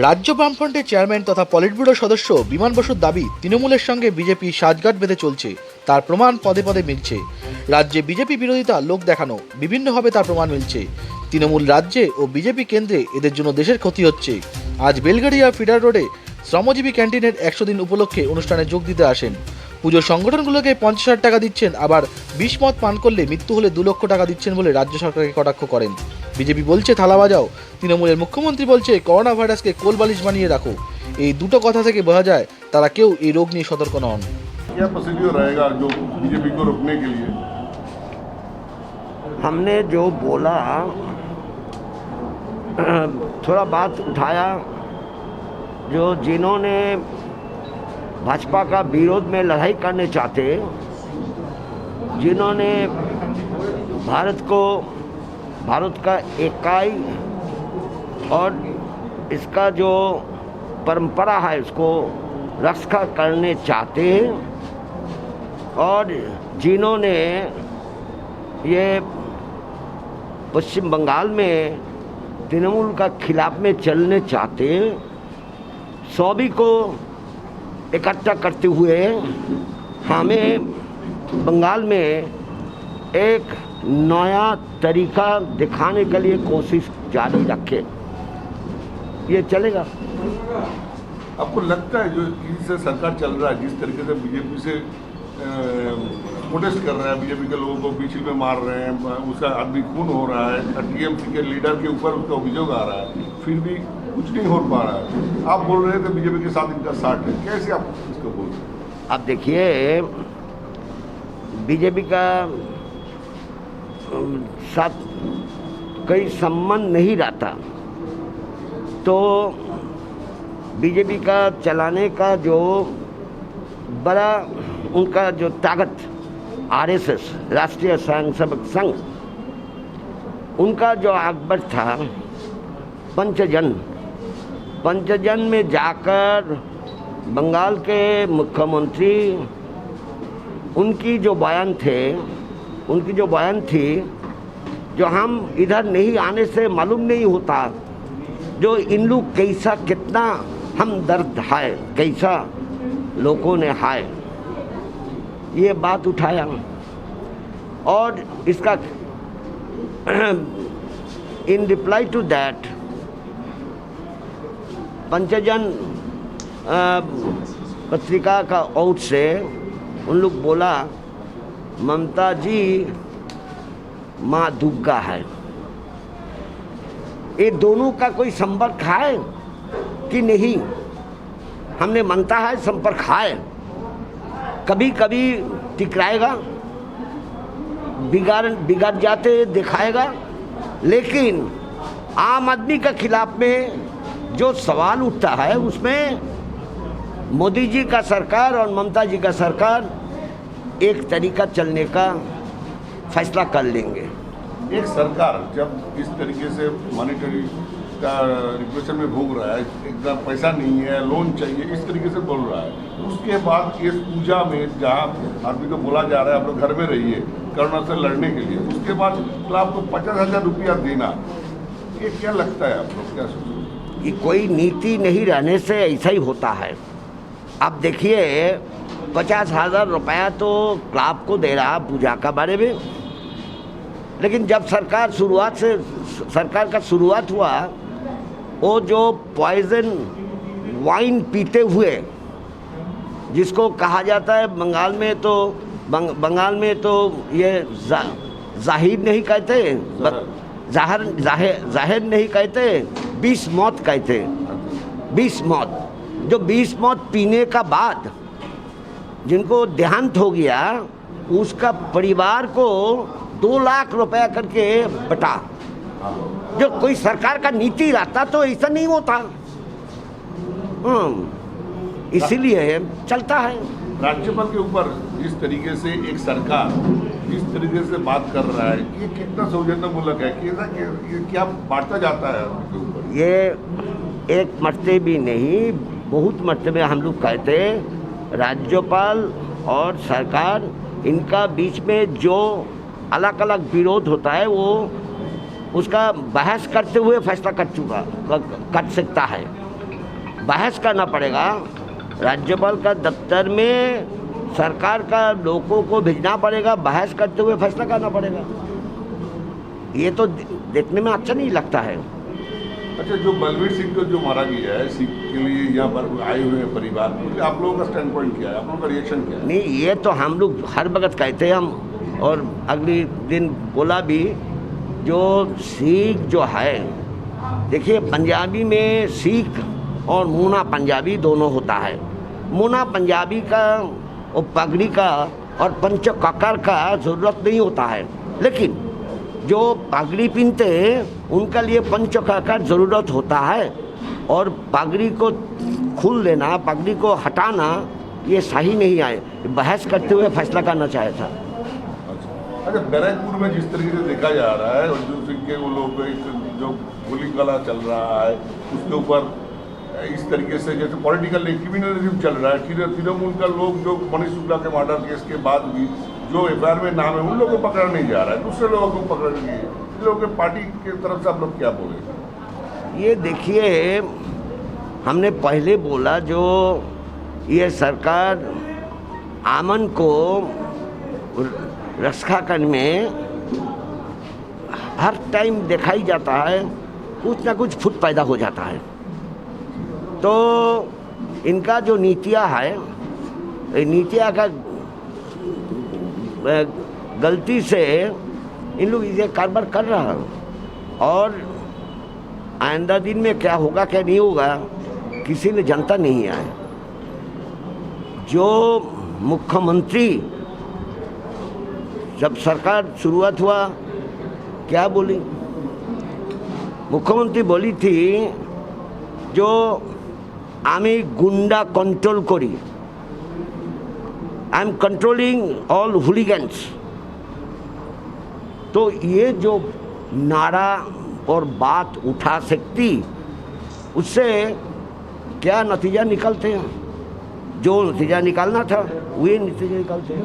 রাজ্য বামফ্রন্টের চেয়ারম্যান তথা পলিট ব্যুরো সদস্য বিমান বসুর দাবি, তৃণমূলের সঙ্গে বিজেপি সাজগাঁট বেঁধে চলছে, তার প্রমাণ পদে পদে মিলছে। রাজ্যে বিজেপি বিরোধিতা লোক দেখানো, বিভিন্নভাবে তার প্রমাণ মিলছে। তৃণমূল রাজ্যে ও বিজেপি কেন্দ্রে এদের জন্য দেশের ক্ষতি হচ্ছে। আজ বেলগাড়িয়া ফিডার রোডে শ্রমজীবী ক্যান্টিনের 100 দিন উপলক্ষে অনুষ্ঠানে যোগ দিতে আসেন। পুজোর সংগঠনগুলোকে 50,000 টাকা দিচ্ছেন, আবার বিষ মদ পান করলে মৃত্যু হলে 2 লক্ষ টাকা দিচ্ছেন বলে রাজ্য সরকারকে কটাক্ষ করেন। বিজেপি বলছে থালা বাজাও, তৃণমূলের মুখ্যমন্ত্রী বলছে করোনা ভাইরাসকে কোলবালিশ বানিয়ে রাখো। এই দুটো কথা থেকে বোঝা যায় তারা কেউ এই রোগ নিয়ে সতর্ক নন। क्या प्रोसीड्यूर रहेगा जो बीजेपी को रोकने के लिए? हमने जो बोला, थोड़ा बात उठाया, जो जिन्होंने भाजपा का विरोध में लड़ाई करने चाहते, जिन्होंने भारत का इकाई और इसका जो परंपरा है उसको रक्षा करने चाहते, और जिन्होंने ये पश्चिम बंगाल में तृणमूल का खिलाफ में चलने चाहते, सभी को इकट्ठा करते हुए हमें बंगाल में एक नया तरीका दिखाने के लिए कोशिश जारी रखे। ये चलेगा। आपको लगता है जो इससे सरकार चल रहा है, जिस तरीके से बीजेपी से प्रोटेस्ट कर रहा है, बीजेपी के लोगों को बीच में मार रहे हैं, उसका आदमी खून हो रहा है, टीएमसी के लीडर के ऊपर उसका अभियोग आ रहा है, फिर भी कुछ नहीं हो पा रहा है। आप बोल रहे थे बीजेपी के साथ इनका साथ है, कैसे आप इसको बोल रहे हैं? अब देखिए, बीजेपी का साथ कोई संबंध नहीं रहता, तो बीजेपी का चलाने का जो बड़ा उनका जो ताकत, आरएसएस राष्ट्रीय स्वयंसेवक संघ, उनका जो अकबर था पंचजन में जाकर बंगाल के मुख्यमंत्री उनकी जो बयान थी, जो हम इधर नहीं आने से मालूम नहीं होता जो इन लोग कैसा कितना हमदर्द है, कैसा लोगों ने है, ये बात उठाया। और इसका इन रिप्लाई टू दैट पंचजन पत्रिका का आउट से उन लोग बोला ममता जी माँ दुर्गा है। ये दोनों का कोई संपर्क है कि नहीं, हमने मानता है संपर्क है, कभी कभी टकराएगा, बिगाड़ जाते दिखाएगा, लेकिन आम आदमी के खिलाफ में जो सवाल उठता है उसमें मोदी जी का सरकार और ममता जी का सरकार एक तरीका चलने का फैसला कर लेंगे। एक सरकार जब इस तरीके से मॉनिटरी का रिप्रेशन में भोग रहा है, एकदम पैसा नहीं है, लोन चाहिए, इस तरीके से बोल रहा है, उसके बाद इस पूजा में जहाँ आदमी को बोला जा रहा है आप लोग घर में रहिए कोरोना से लड़ने के लिए, उसके बाद तो आपको 50,000 रुपया देना, ये क्या लगता है आप लोग, क्या सोचते? ये कोई नीति नहीं रहने से ऐसा ही होता है। अब देखिए 50,000 रुपया तो क्लब को दे रहा पूजा का बारे में, लेकिन जब सरकार का शुरुआत हुआ, वो जो पॉइजन वाइन पीते हुए, जिसको कहा जाता है बंगाल में तो ये जाहिर नहीं कहते, जाहिर नहीं कहते, 20 मौत कहते, 20 मौत। जो 20 मौत पीने का बाद जिनको देहांत हो गया, उसका परिवार को 2 लाख रुपया करके बटा। जो कोई सरकार का नीति रहता तो ऐसा नहीं होता, इसीलिए चलता है। राज्यपाल के ऊपर इस तरीके से एक सरकार इस तरीके से बात कर रहा है, ये कितना सौजन्यमूलक है, ये क्या बांटता जाता है आपके ऊपर? ये एक मरते भी नहीं, बहुत मरतबे हम लोग कहते, राज्यपाल और सरकार इनका बीच में जो अलग अलग विरोध होता है वो उसका बहस करते हुए फैसला कर सकता है। बहस करना पड़ेगा। राज्यपाल का दफ्तर में सरकार का लोगों को भेजना पड़ेगा, बहस करते हुए फैसला करना पड़ेगा। ये तो देखने में अच्छा नहीं लगता है। अच्छा, जो बलवीर सिंह को जो मारा गया है सिख के लिए यहाँ पर आए हुए हैं परिवार, तो आप लोगों का स्टैंड पॉइंट क्या है, आप लोगों का रिएक्शन क्या है? नहीं, ये तो हम लोग हर वक्त कहते हैं हम, और अगले दिन बोला भी, जो सिख जो है, देखिए पंजाबी में सिख और मूना पंजाबी दोनों होता है। मूना पंजाबी का और पगड़ी का और पंच ककर का ज़रूरत नहीं होता है, लेकिन जो पगड़ी पहनते हैं उनका लिए पंच ककर ज़रूरत होता है। और पगड़ी को खोल देना, पगड़ी को हटाना, ये सही नहीं आए। बहस करते हुए फैसला करना चाहे था। अच्छा, बैरकपुर में जिस तरीके से देखा जा रहा है, और जो सिख के वो लोग जो गोली काला चल रहा है, उसके ऊपर इस तरीके से जैसे पॉलिटिकल क्रिमिनलिज्म चल रहा है, तृणमूल का लोग जो मनीष शुक्ला के मर्डर केस के बाद भी जो एफआईआर में नाम है उन लोगों को पकड़ा नहीं जा रहा है, दूसरे लोगों को पकड़ लिए। इन लोगों के पार्टी की तरफ से आप लोग क्या बोले? ये देखिए, हमने पहले बोला, जो ये सरकार अमन को रक्षा करने में हर टाइम दिखाई जाता है, कुछ ना कुछ फुट पैदा हो जाता है। तो इनका जो नीतियाँ है, नीतियाँ का गलती से इन लोग ये कारोबार कर रहा है। और आइंदा दिन में क्या होगा क्या नहीं होगा किसी ने जनता नहीं है। जो मुख्यमंत्री जब सरकार शुरुआत हुआ क्या बोली, मुख्यमंत्री बोली थी जो आमी गुंडा कंट्रोल करी, आई एम कंट्रोलिंग ऑल हुलिगन्स। तो ये जो नारा और बात उठा सकती, उससे क्या नतीजा निकलते हैं? जो नतीजा निकालना था वही नतीजा निकलते हैं।